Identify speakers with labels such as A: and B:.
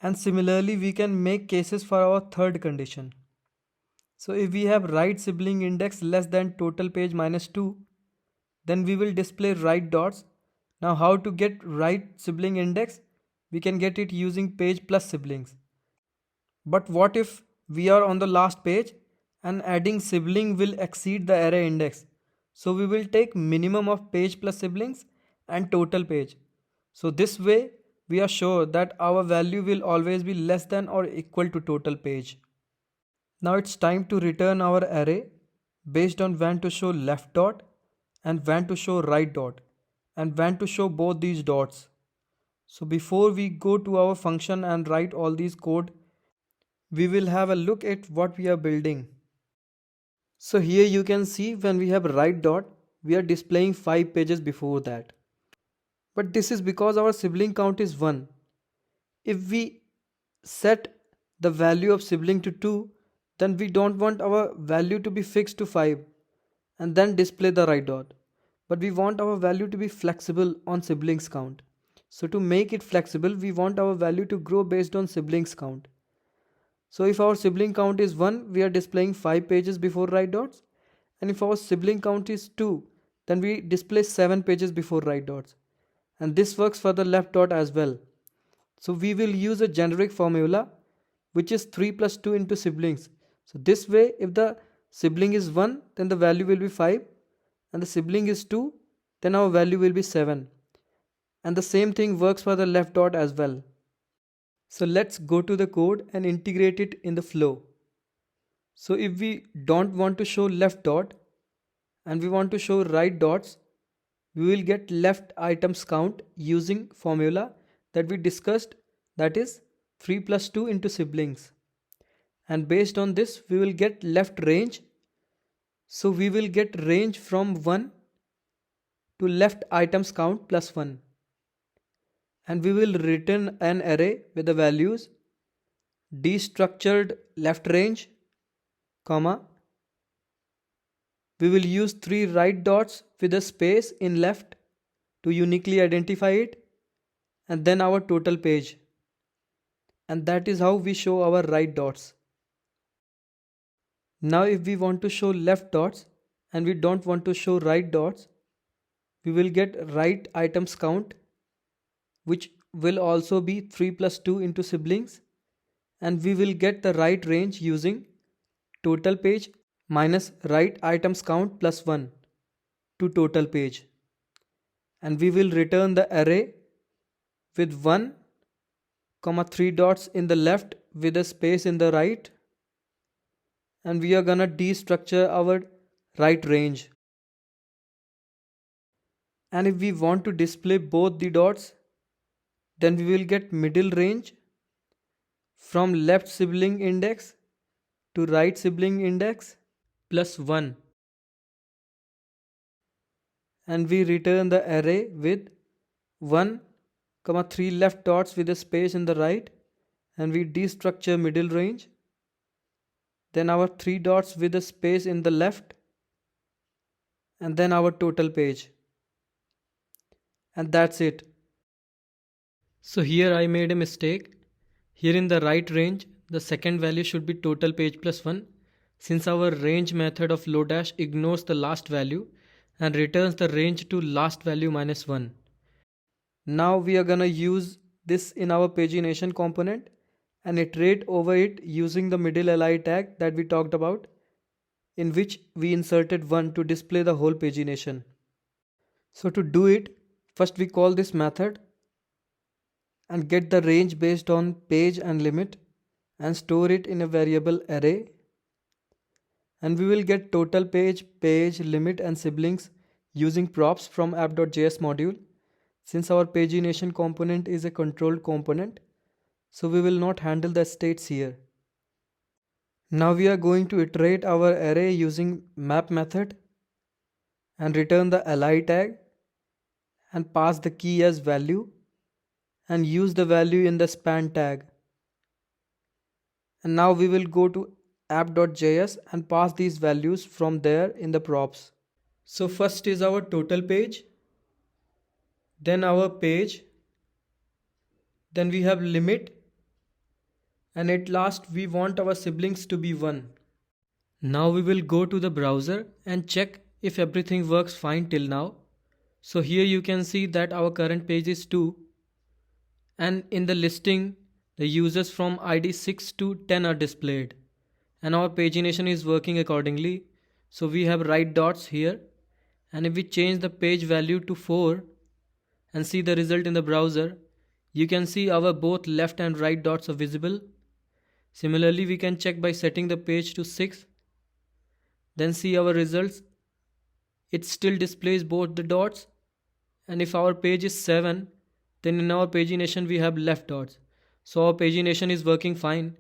A: And similarly, we can make cases for our third condition. So if we have right sibling index less than total page minus 2, then we will display right dots. Now how to get right sibling index? We can get it using page plus siblings. But what if we are on the last page and adding sibling will exceed the array index? So we will take minimum of page plus siblings and total page. So this way we are sure that our value will always be less than or equal to total page. Now it's time to return our array based on when to show left dot and when to show right dot and when to show both these dots. So before we go to our function and write all these code, we will have a look at what we are building. So here you can see when we have right dot, we are displaying 5 pages before that. But this is because our sibling count is 1. If we set the value of sibling to 2, then we don't want our value to be fixed to 5 and then display the right dot. But we want our value to be flexible on siblings count. So to make it flexible, we want our value to grow based on siblings count. So if our sibling count is 1, we are displaying 5 pages before right dots. And if our sibling count is 2, then we display 7 pages before right dots. And this works for the left dot as well. So we will use a generic formula which is 3 plus 2 into siblings. So this way, if the sibling is 1, then the value will be 5, and the sibling is 2, then our value will be 7. And the same thing works for the left dot as well. So let's go to the code and integrate it in the flow. So if we don't want to show left dot and we want to show right dots, we will get left items count using formula that we discussed, that is 3 plus 2 into siblings. And based on this we will get left range. So we will get range from 1 to left items count plus 1. And we will return an array with the values destructured left range, comma. We will use 3 right dots with a space in left to uniquely identify it, and then our total page. And that is how we show our right dots. Now if we want to show left dots and we don't want to show right dots, we will get right items count, which will also be 3 plus 2 into siblings, and we will get the right range using total page minus right items count plus 1 to total page. And we will return the array with 1, 3 dots in the left with a space in the right, and we are gonna destructure our right range. And if we want to display both the dots, then we will get middle range from left sibling index to right sibling index plus 1, and we return the array with 1, 3 left dots with a space in the right, and we destructure middle range, then our 3 dots with a space in the left, and then our total page. And that's it. So here I made a mistake. Here in the right range, the second value should be total page plus 1, since our range method of Lodash ignores the last value and returns the range to last value minus 1. Now we are gonna use this in our pagination component and iterate over it using the middle li tag that we talked about, in which we inserted 1 to display the whole pagination. So to do it, first we call this method and get the range based on page and limit and store it in a variable array. And we will get total page, limit and siblings using props from app.js module. Since our pagination component is a controlled component, so we will not handle the states here. Now we are going to iterate our array using map method and return the li tag and pass the key as value and use the value in the span tag. And now we will go to app.js and pass these values from there in the props. So first is our total page, then our page, then we have limit And at last we want our siblings to be 1. Now we will go to the browser and check if everything works fine till now. So here you can see that our current page is 2, and in the listing the users from ID 6 to 10 are displayed, and our pagination is working accordingly. So we have right dots here, and if we change the page value to 4 and see the result in the browser, you can see our both left and right dots are visible. Similarly, we can check by setting the page to 6, then see our results. It still displays both the dots, and if our page is 7, then in our pagination we have left dots. So our pagination is working fine.